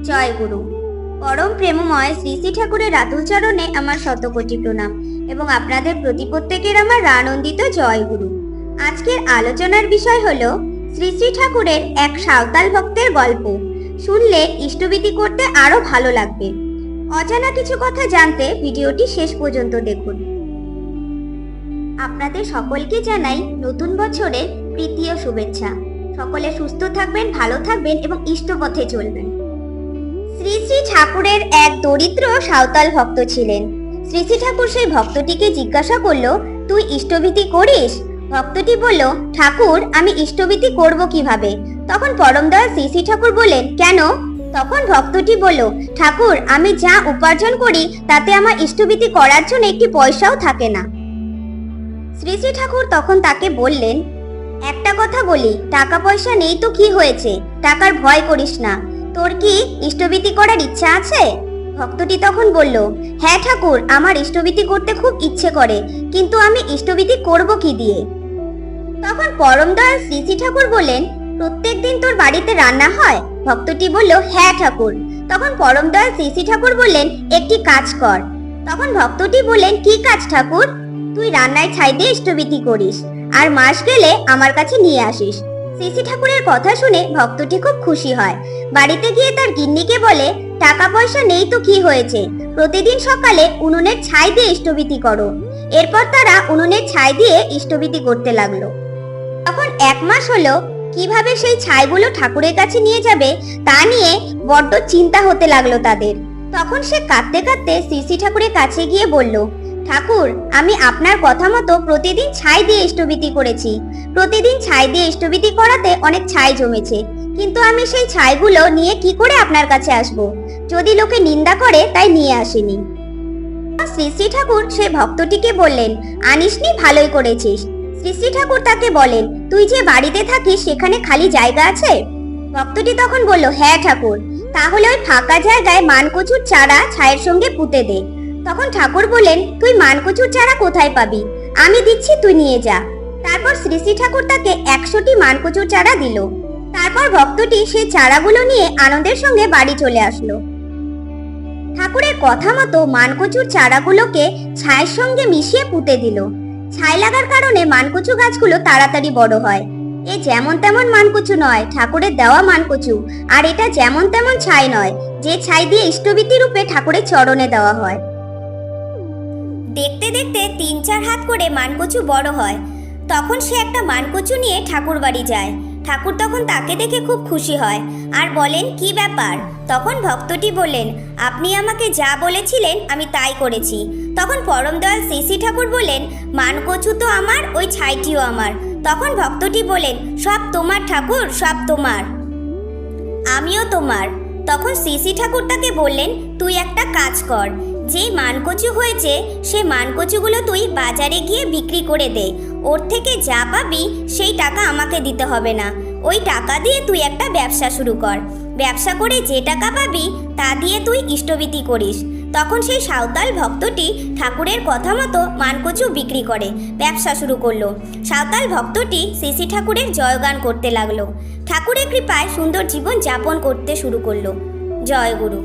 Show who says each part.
Speaker 1: জয় গুরু। পরম প্রেমময় শ্রী শ্রী ঠাকুরের রাতুল চরণে আমার শতকোটি প্রণাম এবং আপনাদের প্রতি প্রত্যেকের আমার আনন্দিত জয় গুরু। আজকের আলোচনার বিষয় হলো শ্রী শ্রী ঠাকুরের এক সাঁওতাল ভক্তের গল্প। শুনলে ইষ্টবিধি করতে আরো ভালো লাগবে। অজানা কিছু কথা জানতে ভিডিওটি শেষ পর্যন্ত দেখুন। আপনাদের সকলকে জানাই নতুন বছরের প্রীতি ও শুভেচ্ছা। সকলে সুস্থ থাকবেন, ভালো থাকবেন এবং ইষ্টপথে চলবেন। শ্রী শ্রী ঠাকুরের এক দরিদ্র সাঁওতাল ভক্ত ছিলেন। শ্রী শ্রী ঠাকুর সেই ভক্তটিকে জিজ্ঞাসা করলো, তুই ইষ্টবিধি করিস? ভক্তটি বলল, ঠাকুর, আমি ইষ্টবিধি করব কিভাবে? তখন পরমদয়াল শ্রী শ্রী ঠাকুর বললেন, কেন? তখন ভক্তটি বলল, ঠাকুর, আমি যা উপার্জন করি তাতে আমার ইষ্টবিধি করার জন্য একটি পয়সাও থাকে না। শ্রী শ্রী ঠাকুর তখন তাকে বললেন, একটা কথা বলি, টাকা পয়সা নেই তো কি হয়েছে? টাকার ভয় করিস না। তোর কি ইষ্টবিধি করার ইচ্ছা আছে? ভক্তটি তখন বলল, হ্যাঁ ঠাকুর, আমার ইষ্টবিধি করতে খুব ইচ্ছে করে, কিন্তু আমি ইষ্টবিধি করব কি দিয়ে? তখন পরমদয়াল শ্রী শ্রী ঠাকুর বললেন, প্রত্যেকদিন তোর বাড়িতে রান্না হয়? ভক্তটি বলল, হ্যাঁ ঠাকুর। তখন পরমদয়াল শ্রী শ্রী ঠাকুর বললেন, একটি কাজ কর। তখন ভক্তটি বললেন, কি কাজ ঠাকুর? তুই রান্নায় ছাই দিয়ে ইষ্টবিধি করিস আর মাস গেলে আমার কাছে নিয়ে আসিস। শ্রী শ্রী ঠাকুরের কথা শুনে ভক্তটি খুব খুশি হয়। বাড়িতে গিয়ে তার গিন্নিকে বলে, টাকা পয়সা নেই তো কি হয়েছে, প্রতিদিন সকালে উনুনের ছাই দিয়ে ইষ্টবিধি করো। এরপর তারা উনুনের ছাই দিয়ে ইষ্টবিধি করতে লাগলো। তখন এক মাস হলো, কিভাবে সেই ছাইগুলো ঠাকুরের কাছে নিয়ে যাবে তা নিয়ে বড্ড চিন্তা হতে লাগলো তাদের। তখন সে কাঁদতে কাঁদতে শ্রী শ্রী ঠাকুরের কাছে গিয়ে বলল, ঠাকুর, আমি আপনার কথা মতো প্রতিদিন ছাই দিয়ে ইষ্টবিধি করেছি। প্রতিদিন ছাই দিয়ে ইষ্টবিধি করাতে অনেক ছাই জমেছে, কিন্তু আমি সেই ছাইগুলো নিয়ে কি করে আপনার কাছে আসব? যদি লোকে নিন্দা করে তাই নিয়ে আসিনি। শ্রী শ্রী ঠাকুর সে ভক্তটিকে বললেন, আনিসনি, ভালোই করেছিস। শ্রী শ্রী ঠাকুর তাকে বলেন, তুই যে বাড়িতে থাকিস সেখানে খালি জায়গা আছে? ভক্তটি তখন বলল, হ্যাঁ ঠাকুর। তাহলে ওই ফাঁকা জায়গায় মানকচুর চারা ছাইয়ের সঙ্গে পুঁতে দে। তখন ঠাকুর বলেন, তুই মানকচুর চারা কোথায় পাবি? আমি দিচ্ছি, তুই নিয়ে যা। তারপর শ্রী শ্রী ঠাকুর তাকে 100টি মানকচুর চারা দিল। তারপর ভক্তটি সেই চারাগুলো নিয়ে আনন্দের সঙ্গে বাড়ি চলে আসলো। ঠাকুরের কথা মতো মানকচুর চারাগুলোকে ছাইয়ের সঙ্গে মিশিয়ে পুঁতে দিল। ছাই লাগার কারণে মানকচু গাছগুলো তাড়াতাড়ি বড় হয়। এ যেমন তেমন মানকচু নয়, ঠাকুরের দেওয়া মানকচু। আর এটা যেমন তেমন ছাই নয়, যে ছাই দিয়ে ইষ্টবিধি রূপে ঠাকুরের চরণে দেওয়া হয়। দেখতে দেখতে 3-4 হাত করে মানকচু বড় হয়। তখন সে একটা মানকচু নিয়ে ঠাকুর বাড়ি যায়। ঠাকুর তখন তাকে দেখে খুব খুশি হয় আর বলেন, কি ব্যাপার? তখন ভক্তটি বললেন, আপনি আমাকে যা বলেছিলেন আমি তাই করেছি। তখন পরমদয়াল শ্রী শ্রী ঠাকুর বললেন, মানকচু তো আমার, ওই ছাইটিও আমার। তখন ভক্তটি বলেন, সব তোমার ঠাকুর, সব তোমার, আমিও তোমার। তখন শ্রী শ্রী ঠাকুর তাকে বললেন, তুই একটা কাজ কর, যেই মানকচু হয়েছে সে মানকচুগুলো তুই বাজারে গিয়ে বিক্রি করে দে। ওর থেকে যা পাবি সেই টাকা আমাকে দিতে হবে না। ওই টাকা দিয়ে তুই একটা ব্যবসা শুরু কর। ব্যবসা করে যে টাকা পাবি তা দিয়ে তুই ইষ্টবিধি করিস। তখন সেই সাঁওতাল ভক্তটি ঠাকুরের কথা মতো মানকচু বিক্রি করে ব্যবসা শুরু করলো। সাঁওতাল ভক্তটি শ্রী শ্রী ঠাকুরের জয়গান করতে লাগলো। ঠাকুরের কৃপায় সুন্দর জীবন যাপন করতে শুরু করলো। জয় গুরু।